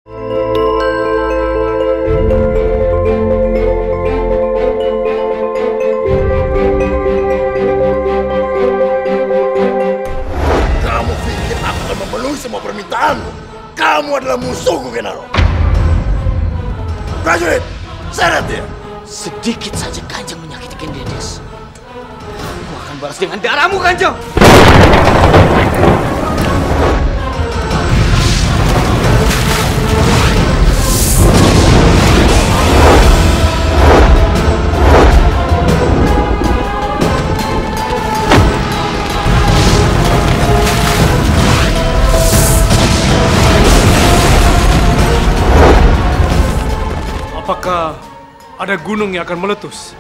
Kamu pikir aku akan memenuhi semua permintaanmu? Kamu adalah musuhku, Genaro. Prajurit, seret dia. Sedikit saja Kanjeng menyakiti Gendedes. Aku akan balas dengan darahmu, Kanjeng. Apakah ada gunung yang akan meletus?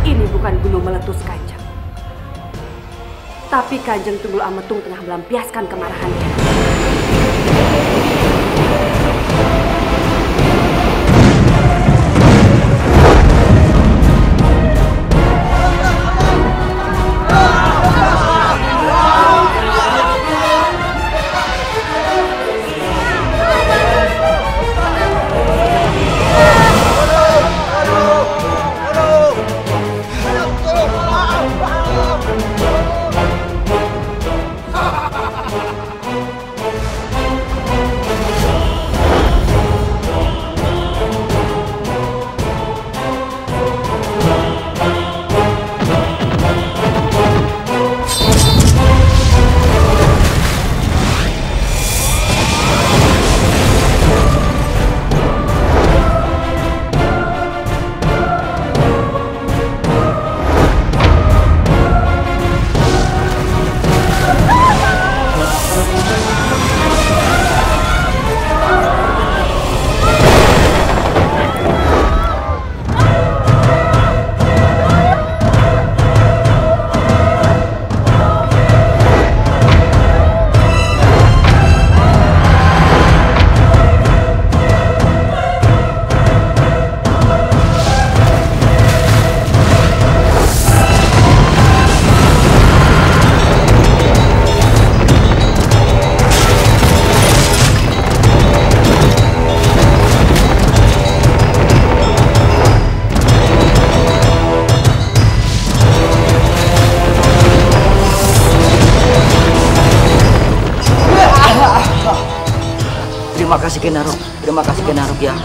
Ini bukan gunung meletus, Kanjeng. Tapi Kanjeng Tunggul Ametung tengah melampiaskan kemarahannya. Terima kasih Genaro. Terima kasih Genaro ya.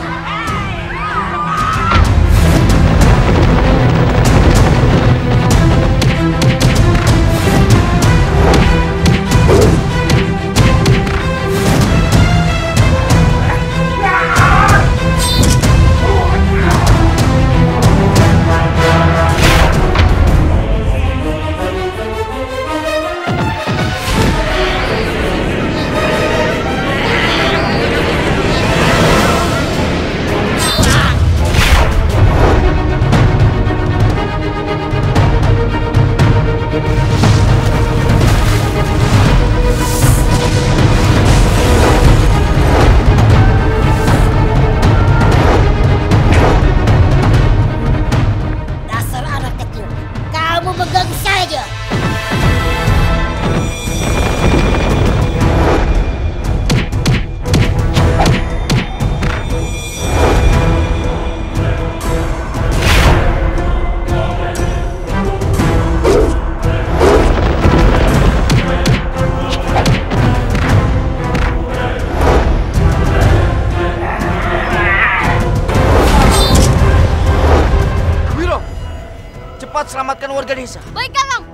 Selamatkan warga desa. Baik, Kakang.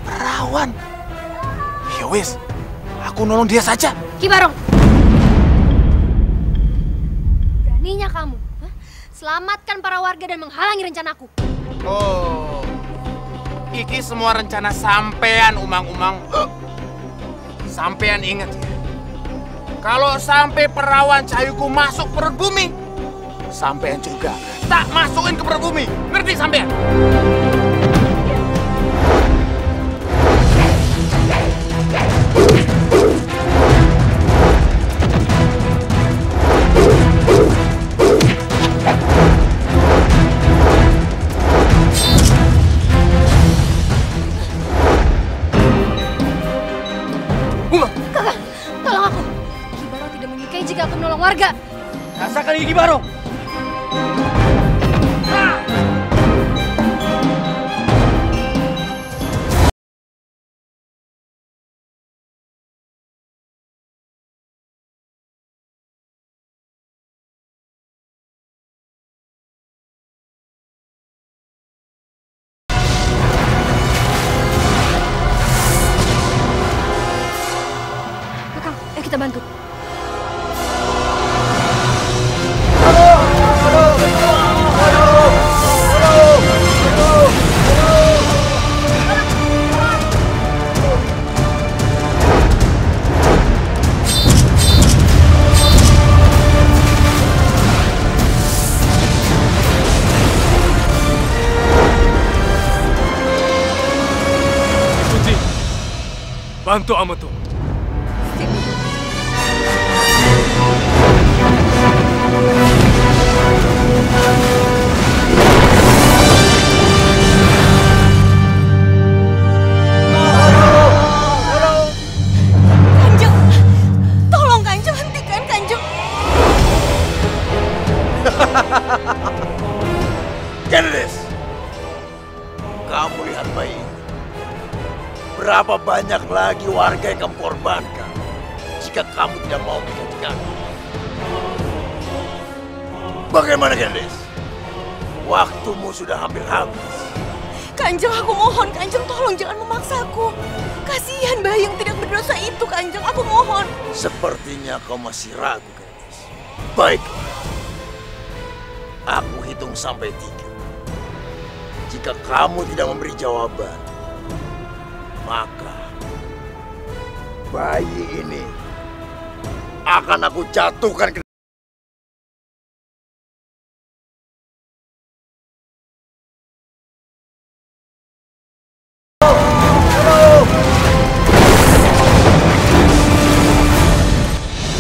Perawan. Ya wis, aku nolong dia saja. Ki Barong. Beraninya kamu Selamatkan para warga dan menghalangi rencanaku. Oh, iki semua rencana sampean, Umang-Umang. Sampean ingat ya, kalau sampai perawan Cayuku masuk perut bumi, sampean juga tak masukin ke perut bumi. Ngerti sampean? Kakak, tolong aku. Ki Baro tidak menyukai jika aku menolong warga. Rasakan gigi Baro. Kakak, ayo kita bantu. Suci, bantu Amato. Kanjeng, tolong Kanjeng, hentikan Kanjeng. Gendis, kamu lihat baik. Berapa banyak lagi warga yang kamu korbankan jika kamu tidak mau menggantikan? Bagaimana Gendis? Waktumu sudah hampir habis. Kanjeng, aku mohon Kanjeng, tolong jangan memaksaku. Kasihan bayi yang tidak berdosa itu Kanjeng, aku mohon. Sepertinya kau masih ragu, Gendis. Baiklah. Aku hitung sampai 3. Jika kamu tidak memberi jawaban, maka bayi ini akan aku jatuhkan ke...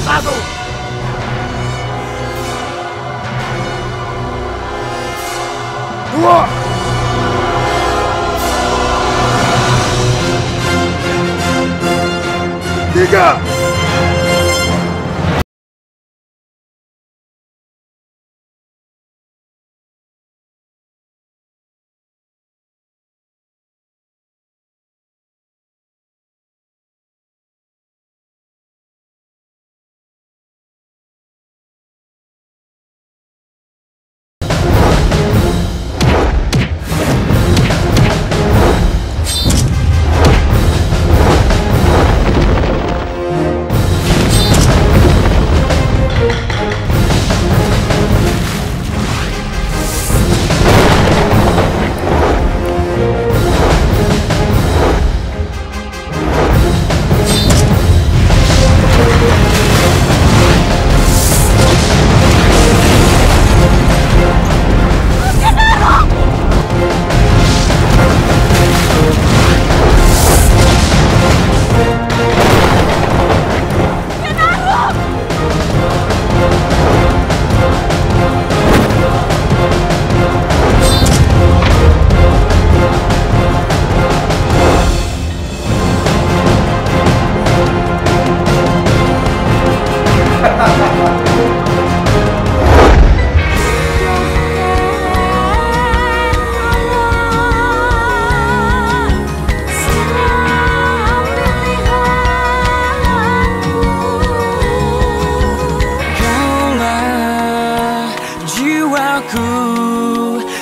Satu. 2. 3.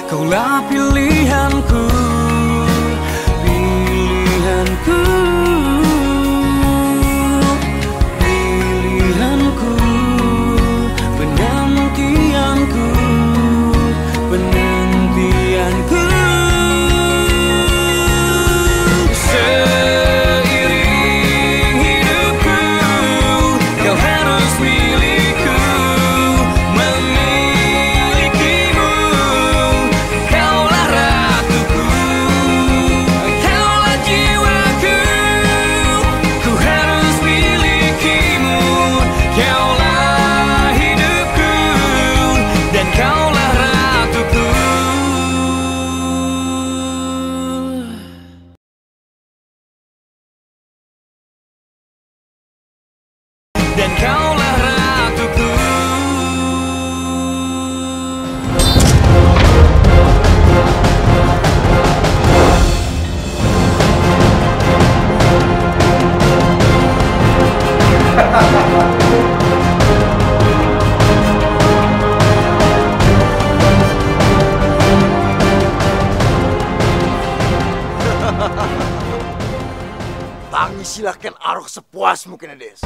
Kaulah pilihanku, pilihanku, pilihanku, penantianku. Habisilah Ken Arok sepuasmu, Kendes.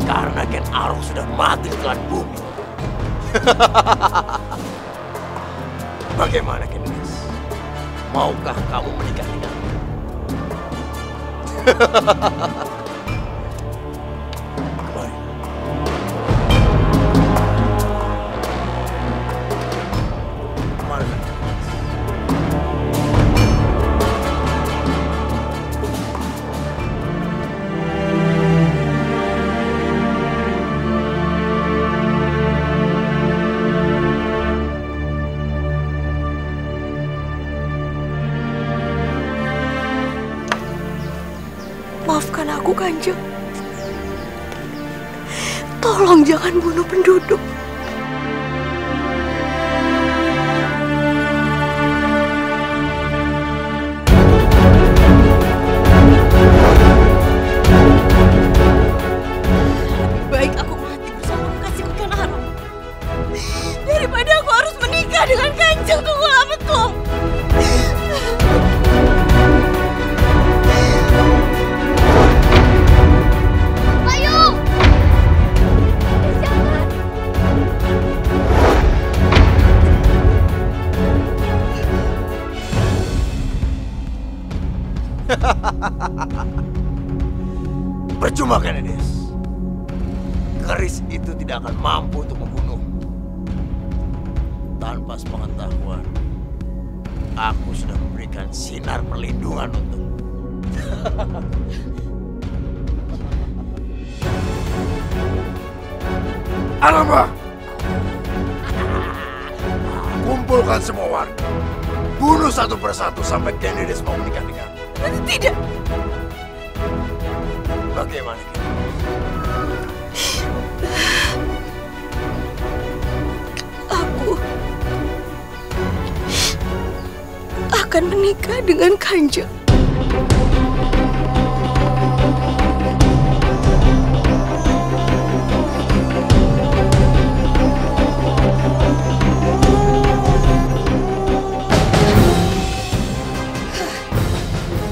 Karena Ken Arok sudah mati di telan bumi. Bagaimana, Kendes? Maukah kamu menikah denganku? Kembali. Kemana? Maafkan aku, Kanjeng. Tolong jangan bunuh penduduk. Lebih baik aku mati bersama kekasihku Ken Arok daripada aku harus menikah dengan Kanjeng Tunggul Ametung. Percuma, Kendes. Keris itu tidak akan mampu untuk membunuh. Tanpa sepengetahuan, aku sudah memberikan sinar perlindungan untukmu. Alamak! Kumpulkan semua warga. Bunuh satu persatu sampai Kendes mau menikah denganmu. Tidak. Bagaimana, Aku akan menikah dengan Kanjeng.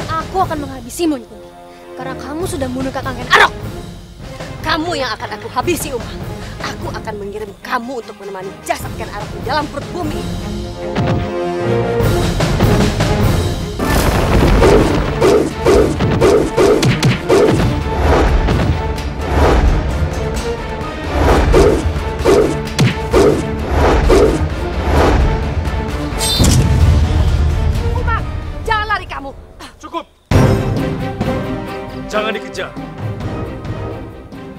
Aku akan menghabisimu, Nyikung. Karena kamu sudah membunuh kakang Ken Arok. Kamu yang akan aku habisi, Uma. Aku akan mengirim kamu untuk menemani jasad Ken Arok di dalam perut bumi. Uma, jangan lari kamu. Cukup. Jangan dikejar.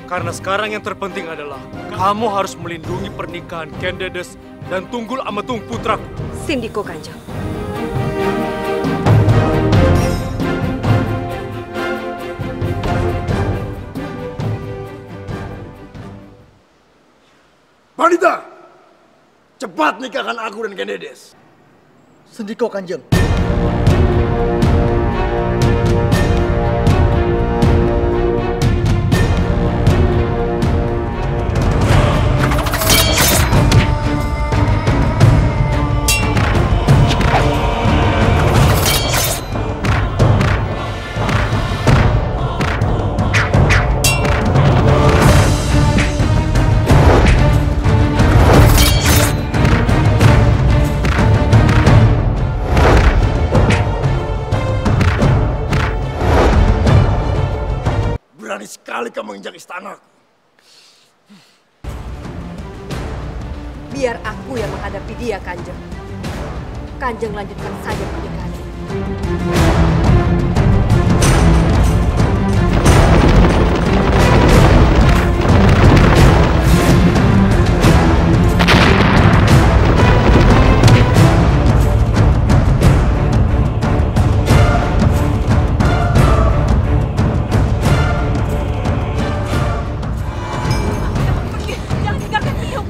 Karena sekarang yang terpenting adalah kamu harus melindungi pernikahan Kendedes dan Tunggul Ametung putraku. Sindiko, Kanjeng. Wanita, cepat nikahkan aku dan Kendedes. Sendiko, Kanjeng. Berani sekali kamu menginjak istanaku. Biar aku yang menghadapi dia, Kanjeng. Kanjeng lanjutkan saja pernikahan ini.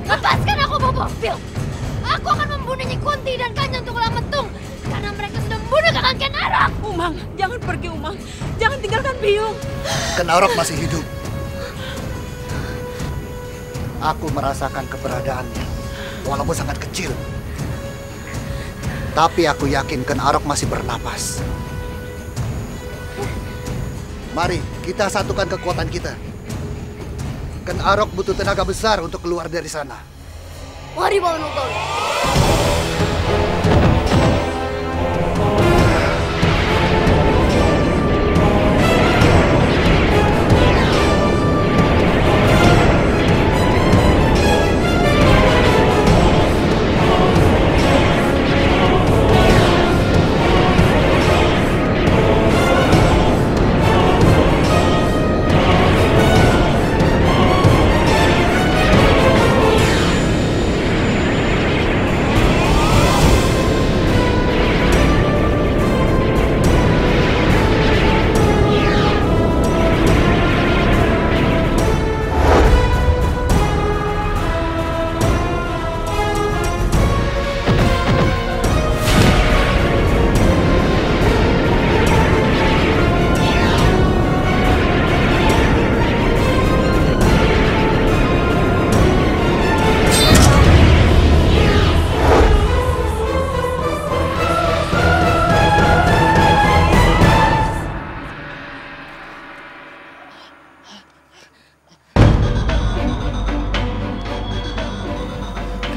Lepaskan aku, Bobo. Bill, aku akan membunuh Nyi Kunti dan Kanjeng Tunggul Ametung karena mereka sudah membunuh kakang Ken Arok. Umang, jangan pergi, Umang. Jangan tinggalkan Biung. Ken Arok masih hidup. Aku merasakan keberadaannya, walaupun sangat kecil. Tapi aku yakin Ken Arok masih bernapas. Mari kita satukan kekuatan kita. Ken Arok butuh tenaga besar untuk keluar dari sana. Mari Paman Utowi.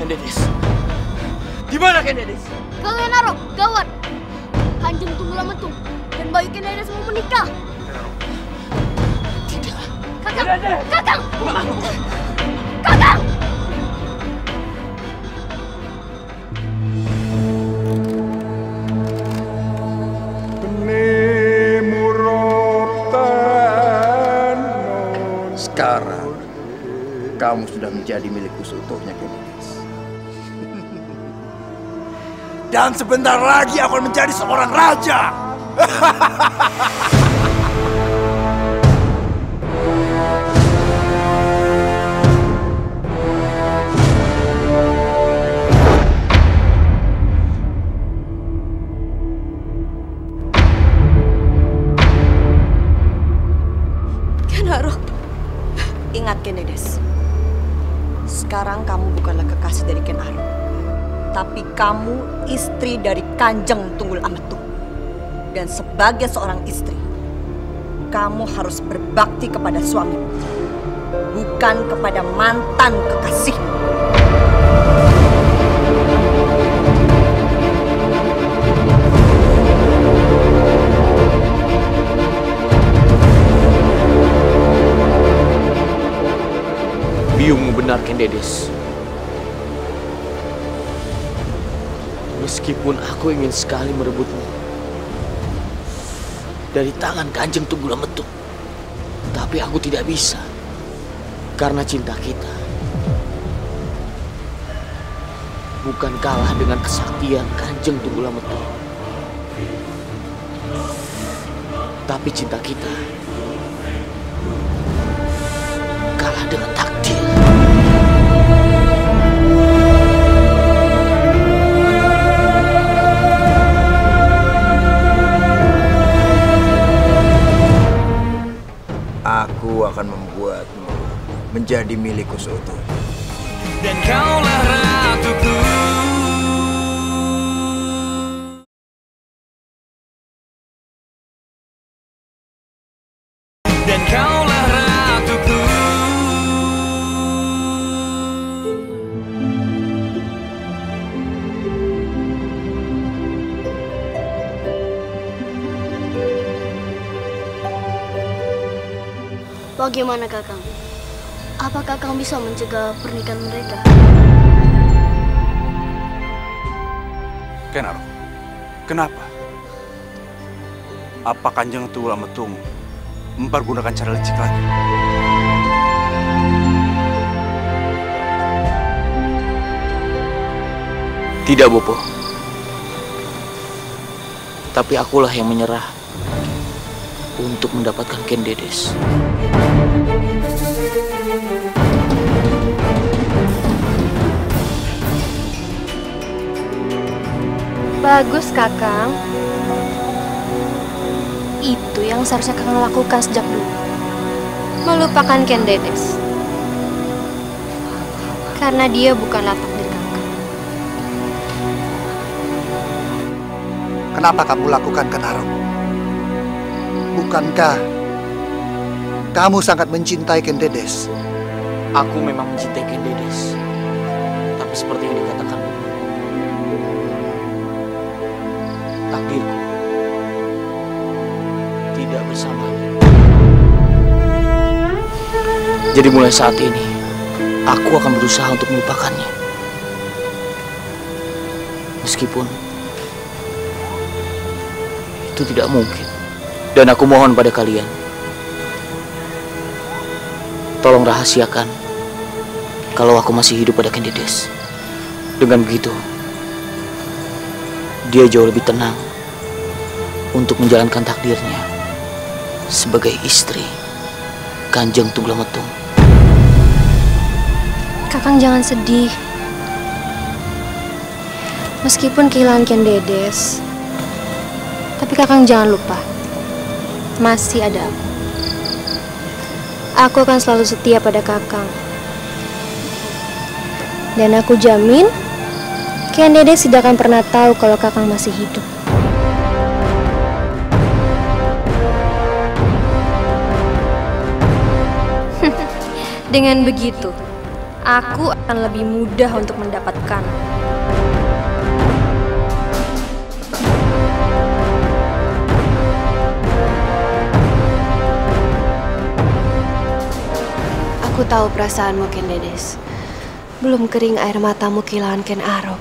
Kendedes. Di mana Kendedes? Kalian Arok, gawat. Kanjeng Tunggulametung dan Bayu Kendedes mau menikah. Tidak. Kakang! Kakang! Kakang! Sekarang kamu sudah menjadi milikku seutuhnya, Kendedes. Dan sebentar lagi aku akan menjadi seorang raja. Ken Arok. Ingat Kendedes. Sekarang kamu bukanlah kekasih dari Ken Arok. Tapi kamu istri dari Kanjeng Tunggulametung. Dan sebagai seorang istri, kamu harus berbakti kepada suamimu, bukan kepada mantan kekasihmu. Biungmu benar, Kendedes. Meskipun aku ingin sekali merebutmu dari tangan Kanjeng Tunggulametung, tapi aku tidak bisa karena cinta kita bukan kalah dengan kesaktian Kanjeng Tunggulametung, tapi cinta kita kalah dengan takdir. Aku akan membuatmu menjadi milikku seutuhnya. Dan kaulah ratuku. Dan kaulah ratuku. Bagaimana Kakang? Apa Kakang bisa mencegah pernikahan mereka? Ken Arok, kenapa? Apa Kanjeng Tunggulametung mempergunakan cara licik lagi? Tidak, Bopo. Tapi akulah yang menyerah untuk mendapatkan Kendedes. Bagus, Kakang. Itu yang seharusnya Kakang lakukan sejak dulu. Melupakan Kendedes. Karena dia bukanlah takdir Kakang. Kenapa kamu lakukan Ken Arok? Bukankah kamu sangat mencintai Ken Dedes. Aku memang mencintai Ken Dedes. Tapi seperti yang dikatakan, takdirku tidak bersamanya. Jadi mulai saat ini, aku akan berusaha untuk melupakannya. Meskipun itu tidak mungkin. Dan aku mohon pada kalian, tolong rahasiakan kalau aku masih hidup pada Ken Dedes. Dengan begitu, dia jauh lebih tenang untuk menjalankan takdirnya sebagai istri Kanjeng Tunggulametung. Kakang jangan sedih. Meskipun kehilangan Ken Dedes, tapi Kakang jangan lupa, masih ada aku. Aku akan selalu setia pada Kakang. Dan aku jamin, Ken Dedes tidak akan pernah tahu kalau Kakang masih hidup. Dengan begitu, aku akan lebih mudah untuk mendapatkan. Aku tahu perasaanmu, Ken Dedes. Belum kering air matamu kehilangan Ken Arok.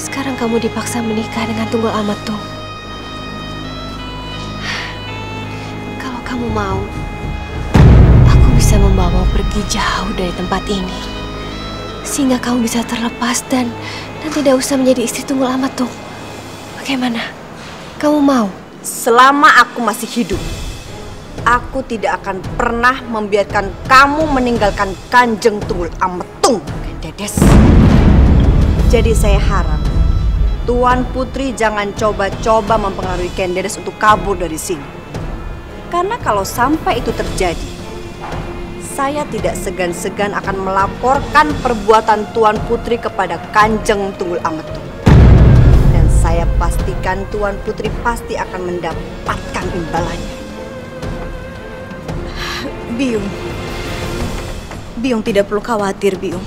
Sekarang kamu dipaksa menikah dengan Tunggul Ametung. Kalau kamu mau, aku bisa membawamu pergi jauh dari tempat ini, sehingga kamu bisa terlepas dan tidak usah menjadi istri Tunggul Ametung. Bagaimana? Kamu mau? Selama aku masih hidup, aku tidak akan pernah membiarkan kamu meninggalkan Kanjeng Tunggul Ametung, Ken Dedes. Jadi saya harap Tuan Putri jangan coba-coba mempengaruhi Ken Dedes untuk kabur dari sini. Karena kalau sampai itu terjadi, saya tidak segan-segan akan melaporkan perbuatan Tuan Putri kepada Kanjeng Tunggul Ametung. Dan saya pastikan Tuan Putri pasti akan mendapatkan imbalannya. Biung tidak perlu khawatir, Biung.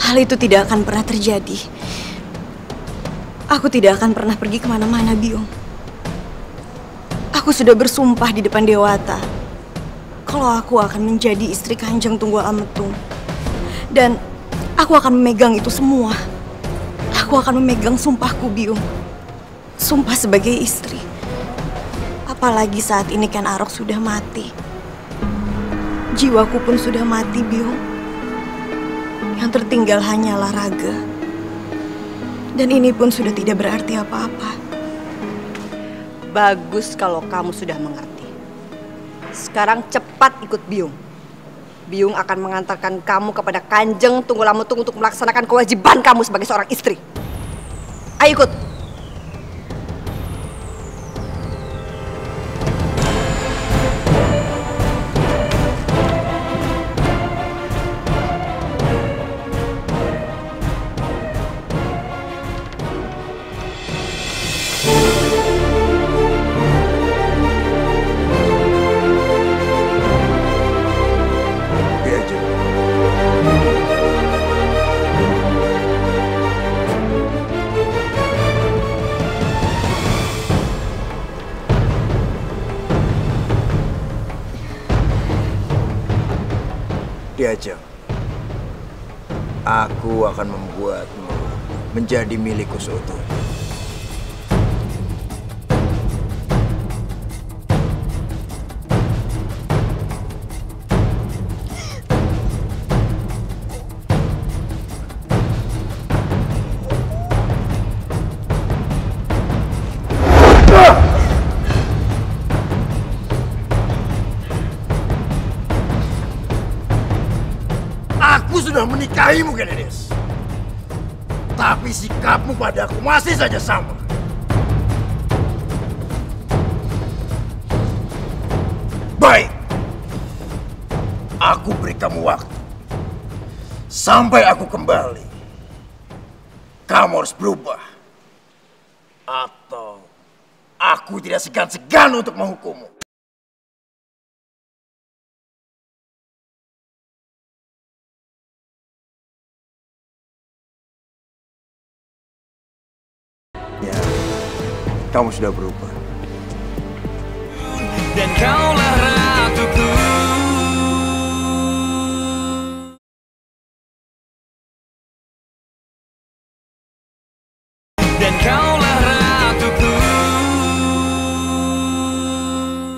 Hal itu tidak akan pernah terjadi. Aku tidak akan pernah pergi kemana-mana, Biung. Aku sudah bersumpah di depan Dewata kalau aku akan menjadi istri Kanjeng Tunggul Ametung. Dan aku akan memegang itu semua. Aku akan memegang sumpahku, Biung. Sumpah sebagai istri. Apalagi saat ini Ken Arok sudah mati. Jiwaku pun sudah mati, Biung. Yang tertinggal hanyalah raga. Dan ini pun sudah tidak berarti apa-apa. Bagus kalau kamu sudah mengerti. Sekarang cepat ikut Biung. Biung akan mengantarkan kamu kepada Kanjeng Tunggul Ametung untuk melaksanakan kewajiban kamu sebagai seorang istri. Ayo ikut. Diajeng, aku akan membuatmu menjadi milikku seutuhnya. Aku sudah menikahimu, Ken Dedes. Tapi sikapmu padaku masih saja sama. Baik. Aku beri kamu waktu. Sampai aku kembali. Kamu harus berubah. Atau aku tidak segan-segan untuk menghukummu. Kamu sudah berubah. Dan kaulah ratuku. Dan kaulah ratuku.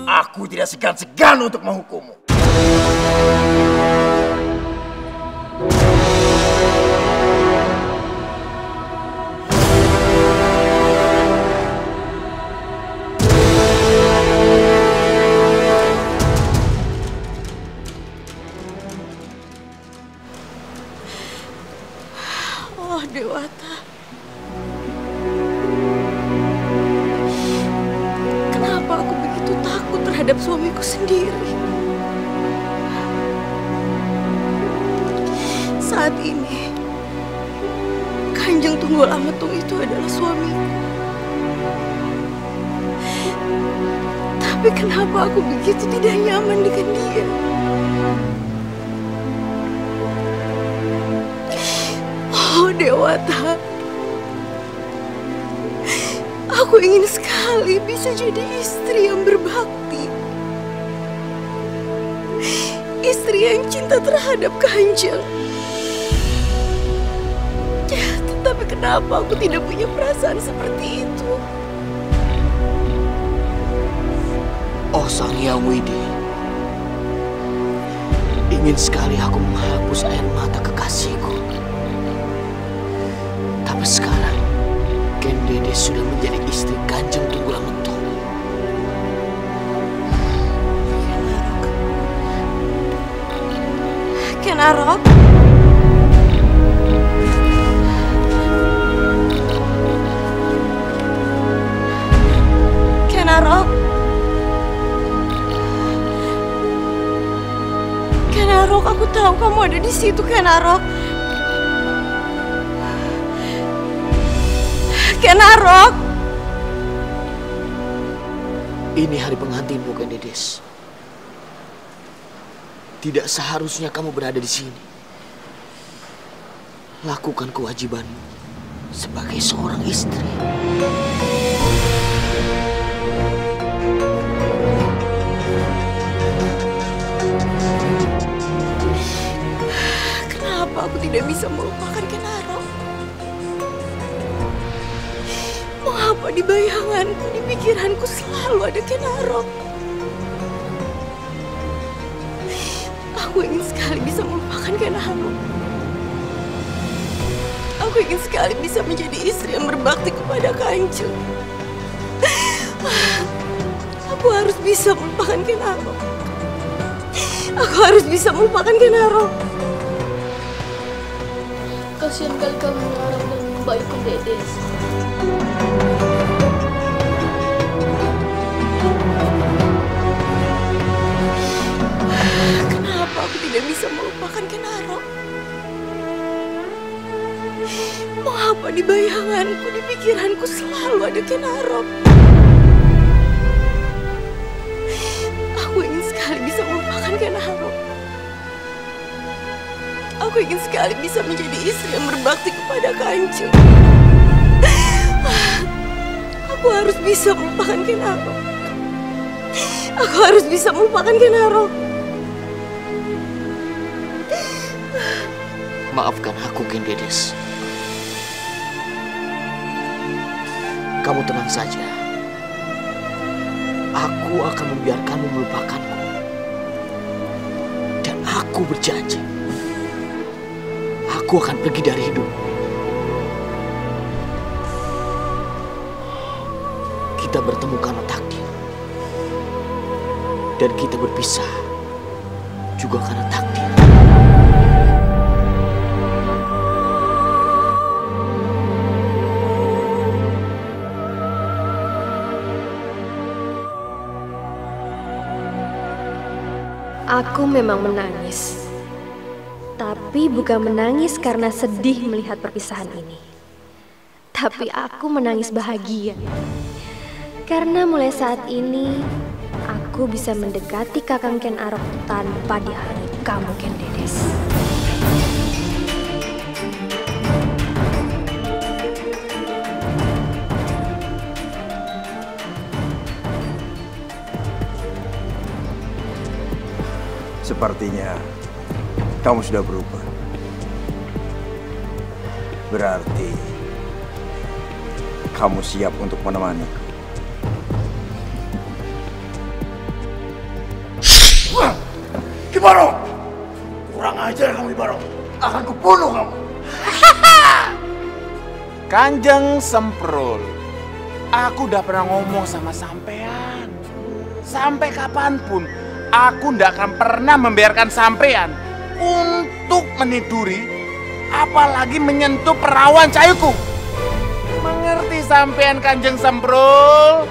Aku tidak segan-segan untuk menghukummu. Oh, Dewata. Kenapa aku begitu takut terhadap suamiku sendiri? Saat ini, Kanjeng Tunggul Ametung itu adalah suamiku. Tapi kenapa aku begitu tidak nyaman dengan dia? Oh, Dewata. Aku ingin sekali bisa jadi istri yang berbakti. Istri yang cinta terhadap Kanjeng. Tapi kenapa aku tidak punya perasaan seperti itu? Oh Sang Hyang Widi, ingin sekali aku menghapus air mata kekasihku. Tapi sekarang, Ken Dedes sudah menjadi istri Kanjeng Tunggul Ametung. Ken Arok? Ken Arok? Ken Arok, aku tahu kamu ada di situ, Ken Arok. Ken Arok. Ini hari pengantinmu, Ken Dedes. Tidak seharusnya kamu berada di sini. Lakukan kewajibanmu sebagai seorang istri. Kenapa aku tidak bisa melupakan Ken Arok? Mengapa di bayanganku, di pikiranku selalu ada Ken Arok? Aku ingin sekali bisa melupakan Ken Arok. Aku ingin sekali bisa menjadi istri yang berbakti kepada Kanjeng. Aku harus bisa melupakan Ken Arok. Aku harus bisa melupakan Ken Arok. Kasihan kali kamu Arok dan Mbak Iko Dedes. Kenapa aku tidak bisa melupakan Ken Arok? Mengapa di bayanganku, di pikiranku selalu ada Ken Arok? Aku ingin sekali bisa melupakan Ken Arok. Aku ingin sekali bisa menjadi istri yang berbakti kepada Kanjeng. Aku harus bisa melupakan Ken Arok. Aku harus bisa melupakan Ken Arok. Maafkan aku, Ken Dedes. Kamu tenang saja. Aku akan membiarkanmu melupakanku. Dan aku berjanji, aku akan pergi dari hidup. Kita bertemu karena takdir. Dan kita berpisah juga karena takdir. Aku memang menangis. Tapi bukan menangis karena sedih melihat perpisahan ini. Tapi aku menangis bahagia. Karena mulai saat ini, aku bisa mendekati Kakang Ken Arok tanpa dihalangi kamu, Ken Dedes. Sepertinya kamu sudah berubah. Berarti kamu siap untuk menemaniku. Kibarong! Kurang ajar kamu, Kibarong. Akan kubunuh kamu. Kanjeng Semprul, aku udah pernah ngomong sama sampean. Sampai kapanpun, aku ndak akan pernah membiarkan sampean untuk meniduri, apalagi menyentuh perawan cayuku. Mengerti sampean, Kanjeng Semprul?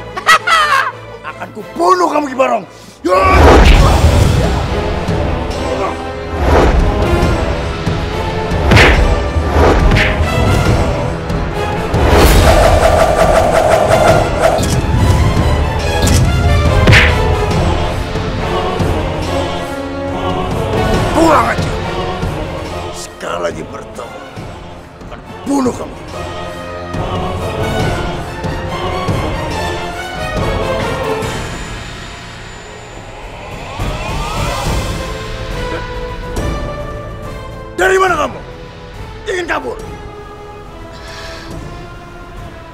Akan kubunuh kamu, Kibarong. Pulang aja. Sekali lagi bertemu, akan bunuh kamu. Dari mana kamu? Ingin kabur?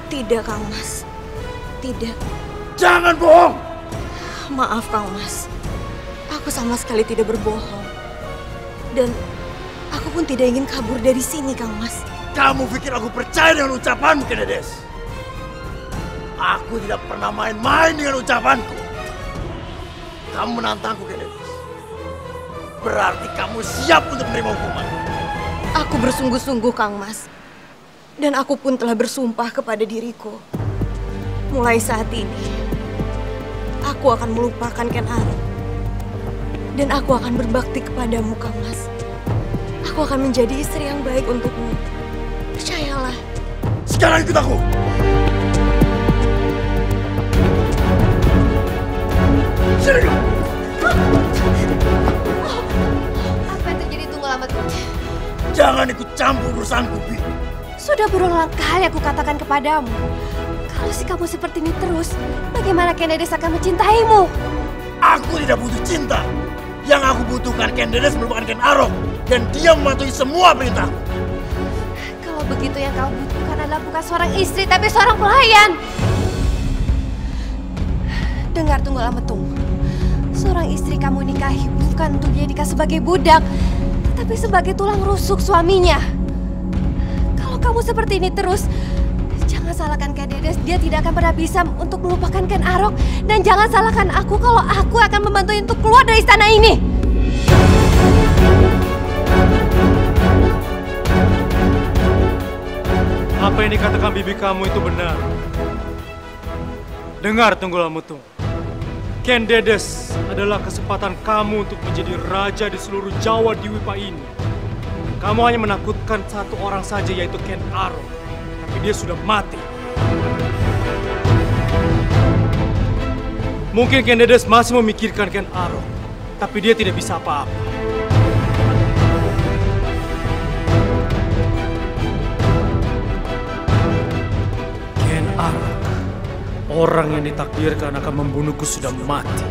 Tidak, Kang Mas. Tidak. Jangan bohong! Maaf, Kang Mas. Aku sama sekali tidak berbohong. Dan aku pun tidak ingin kabur dari sini, Kang Mas. Kamu pikir aku percaya dengan ucapanmu, Kededes? Aku tidak pernah main-main dengan ucapanku. Kamu menantangku, Kededes. Berarti kamu siap untuk menerima hukuman. Aku bersungguh-sungguh, Kang Mas. Dan aku pun telah bersumpah kepada diriku. Mulai saat ini, aku akan melupakan Ken Arok. Dan aku akan berbakti kepadamu, Kang Mas. Aku akan menjadi istri yang baik untukmu. Percayalah. Sekarang ikut aku. Sini kamu. Apa yang terjadi, Tunggul Ametung? Jangan ikut campur urusanku, Bi. Sudah berulang kali aku katakan kepadamu, kalau sikapmu seperti ini terus, bagaimana Kendedes akan mencintaimu? Aku tidak butuh cinta. Yang aku butuhkan Kendedes merupakan Ken Arok. Dan dia mematuhi semua perintahku. Kalau begitu yang kau butuhkan adalah bukan seorang istri, tapi seorang pelayan. Dengar, Tunggul Ametung. Seorang istri kamu nikahi bukan untuk dijadikan sebagai budak, tapi sebagai tulang rusuk suaminya. Kalau kamu seperti ini terus, jangan salahkan Kendedes. Dia tidak akan pernah bisa untuk melupakan Ken Arok. Dan jangan salahkan aku kalau aku akan membantu untuk keluar dari istana ini. Apa yang dikatakan bibi kamu itu benar. Dengar, Tunggul Ametung. Kendedes adalah kesempatan kamu untuk menjadi raja di seluruh Jawa Dwipa ini. Kamu hanya menakutkan satu orang saja, yaitu Ken Arok. Tapi dia sudah mati. Mungkin Kendedes masih memikirkan Ken Arok, tapi dia tidak bisa apa-apa. Ken Arok, orang yang ditakdirkan akan membunuhku sudah mati.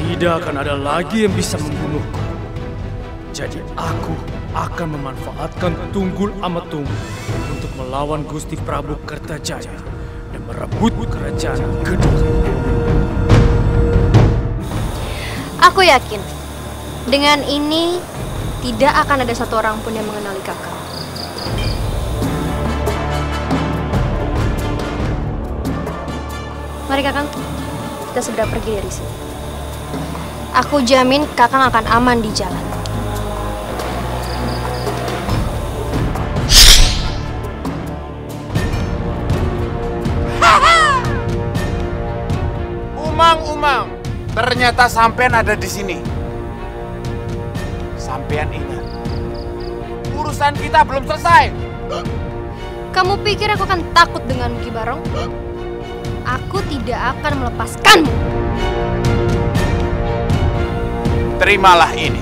Tidak akan ada lagi yang bisa membunuhku. Jadi aku akan memanfaatkan Tunggul Ametung untuk melawan Gusti Prabu Kertajaya dan merebut kerajaan Kediri. Aku yakin, dengan ini tidak akan ada satu orang pun yang mengenali kakak. Mari Kakang, kita segera pergi dari sini. Aku jamin Kakang akan aman di jalan. Umang-umang, ternyata sampean ada di sini. Sampean ingat, urusan kita belum selesai. Kamu pikir aku akan takut denganmu, Ki Barong? Aku tidak akan melepaskanmu. Terimalah ini.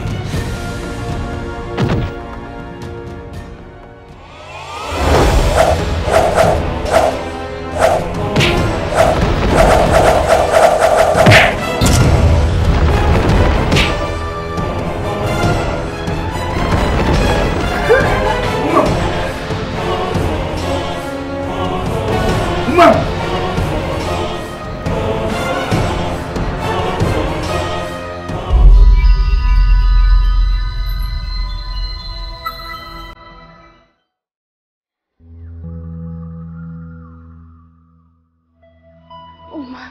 Umang.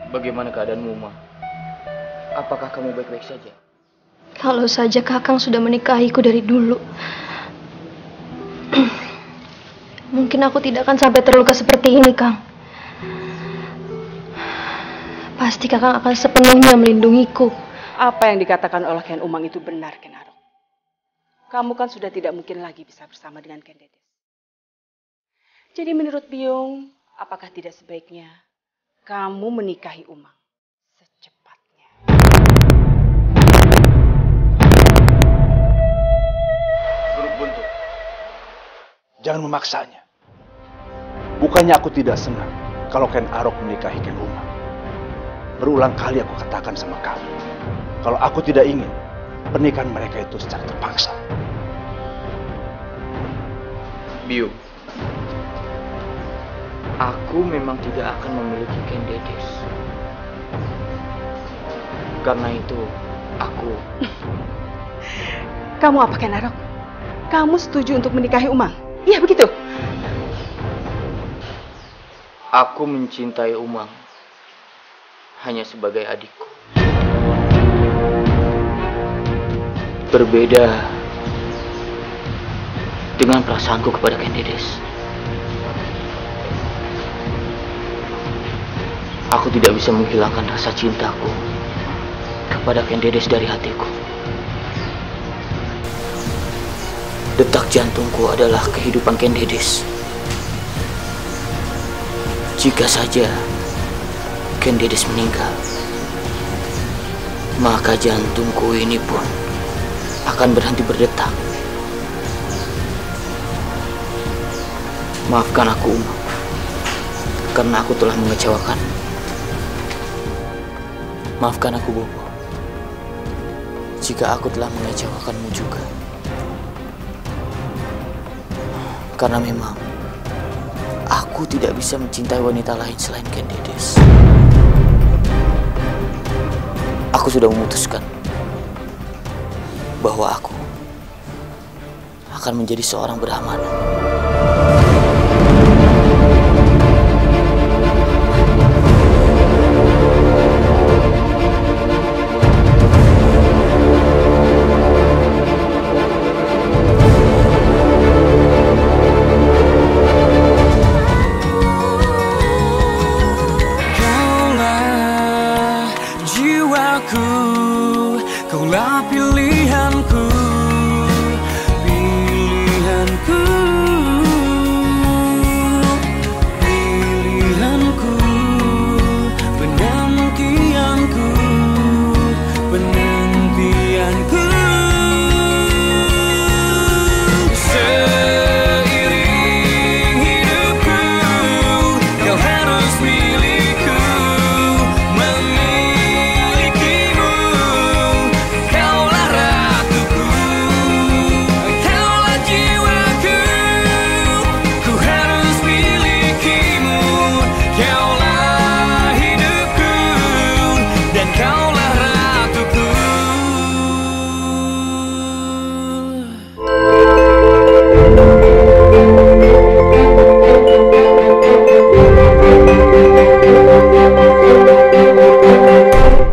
Bagaimana keadaanmu, Umang? Apakah kamu baik-baik saja? Kalau saja Kakang sudah menikahiku dari dulu, mungkin aku tidak akan sampai terluka seperti ini, Kang. Pasti Kakang akan sepenuhnya melindungiku. Apa yang dikatakan oleh Ken Umang itu benar, Ken Arok. Kamu kan sudah tidak mungkin lagi bisa bersama dengan Ken Dedes. Jadi menurut Biung, apakah tidak sebaiknya kamu menikahi Umang secepatnya? Buruk Buntut, jangan memaksanya. Bukannya aku tidak senang kalau Ken Arok menikahi Ken Umang. Berulang kali aku katakan sama kamu, kalau aku tidak ingin pernikahan mereka itu secara terpaksa. Biung, aku memang tidak akan memiliki Ken Dedes. Karena itu, aku... Kamu apa, Ken Arok? Kamu setuju untuk menikahi Umang? Iya, begitu? Aku mencintai Umang hanya sebagai adikku. Berbeda dengan perasaanku kepada Ken Dedes. Aku tidak bisa menghilangkan rasa cintaku kepada Ken Dedes dari hatiku. Detak jantungku adalah kehidupan Ken Dedes. Jika saja Ken Dedes meninggal, maka jantungku ini pun akan berhenti berdetak. Maafkan aku, Umang, karena aku telah mengecewakan. Maafkan aku, Bopo, jika aku telah mengecewakanmu juga. Karena memang aku tidak bisa mencintai wanita lain selain Ken Dedes. Aku sudah memutuskan bahwa aku akan menjadi seorang Brahmana. Kaulah jiwaku, kaulah pilihan.